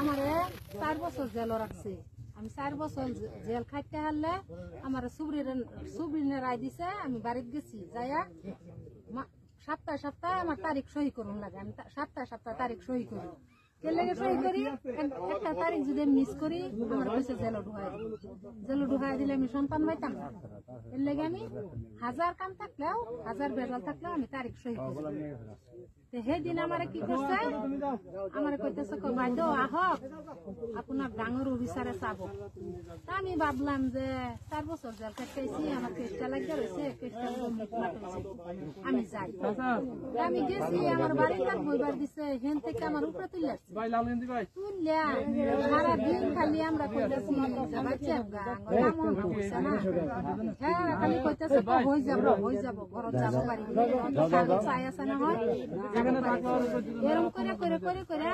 আমারে 4 বছর জেল রাখছে। আমি 4 বছর জেল খাইতে হারলে আমার সুবরিনের রায় দিছে। আমি বাড়িতে গেছি যাইয়া সপ্তাহে সপ্তাহে আমার তারিখ সহি করুন লাগে। আমি সপ্তাহে তারিখ সহি করি। কেলেগে সহি করি একটা তারিখ যদি মিস করি আমার কইছে জেল ঢুকাই দিলে আমি সন্তান পাইতাম না। এর লেগে আমি হাজার কাম থাকলেও হাজার বেজাল থাকলেও আমি তারিখ সহি করি। সেদিন আমার কি করছে, আমার কইতেছে বাইদ আহক আপনার ডাঙর অফিসারে চাব। আমি ভাবলাম যে 4 বছর জেল খাইছি, আমার কেসটা লাগিয়ে রয়েছে, কেসটা আমি যাই। আমি গেছি, আমার বাড়িটার বইবার দিছে, হেন থেকে আমার উপরে তুলে তুললা সারাদিন খালি আমরা কইতেছি হ্যাঁ খালি কইতেছে হয়ে যাব ঘর যাবো বাড়ি চাই আছে না হয়। এরকম করে করে করে করে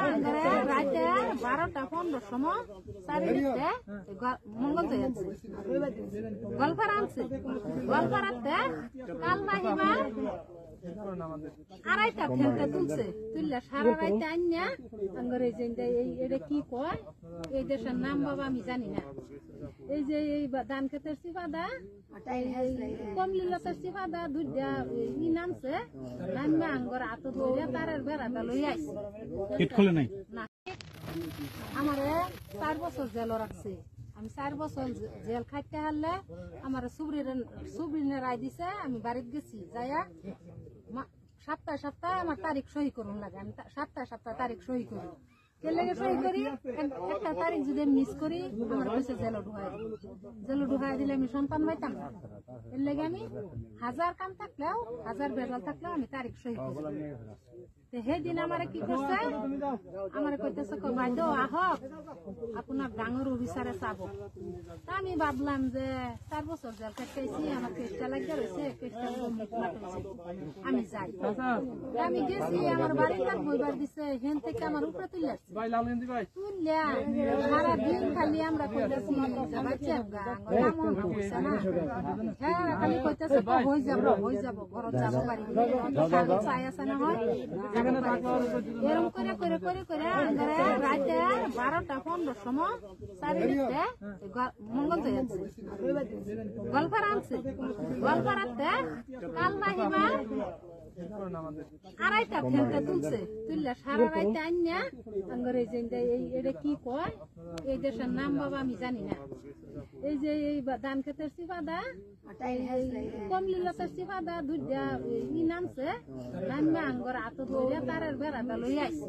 রাতে 12টা 15 সময় চারিদিকে মঙ্গল যাচ্ছে গল্পার আনছে। গল্পারাতে কাল নাহিবার 2:30টা খেলতে তুলছে। তুললে সারা রাইতে আইনা আঙ্গরে এটা কি কয় এই দেশের নাম বাবা আমি জানি না। এই যে এই ধান খেতের সিফাদা কমলিলতার সিফাদা দুইটা ই নামছে নামে আঙ্গর হাত ধরে তারের বেড়াটা লই আইছে। না আমারে 4 বছর জেল রাখছে। আমি 4 বছর জেল খাইতে হারলে আমার সুবরিনের রায় দিছে। আমি বাড়িতে গেছি যাইয়া সপ্তাহে সপ্তাহে আমার তারিখ সহি করুন লাগে। আমি সপ্তাহে তারিখ সহি করি। কেলেগে সহি করি একটা তারিখ যদি মিস করি আমার কইছে জেল ঢুকাই দিলে আমি সন্তান পাইতাম না। এর লেগে আমি হাজার কাম থাকলেও হাজার বেজাল থাকলেও আমি তারিখ সহি করি। সেদিন আমার কি করছে, আমার কইতেছে বাইদ আহক আপনার ডাঙর অফিসারে চাব। আমি ভাবলাম যে 4 বছর জেল খাইছি, আমার কেসটা লাগিয়ে রয়েছে, কেসটা আমি যাই। আমি গেছি, আমার বাড়িটার বইবার দিছে, হেন থেকে আমার উপরে তুললা সারাদিন খালি আমরা কইতেছি হ্যাঁ খালি কইতেছে হয়ে যাব ঘর যাবো বাড়ি চাই আছে না হয়। এরকম করে করে করে করে রাতে 12টা 15 সময় চারিদিকে মঙ্গল যাচ্ছে গল্পার আনছে। গল্পারাতে কাল নাহিবার 2:30টা খেলতে তুলছে। তুললে সারা রাইতে আইনা আঙ্গরে এটা কি কয় এই দেশের নাম বাবা আমি জানি না। এই যে এই ধান খেতের সিফাদা কমলিলতার সিফাদা দুইটা ই নামছে নামে আঙ্গর হাত ধরে তারের বেড়াটা লই আইছে।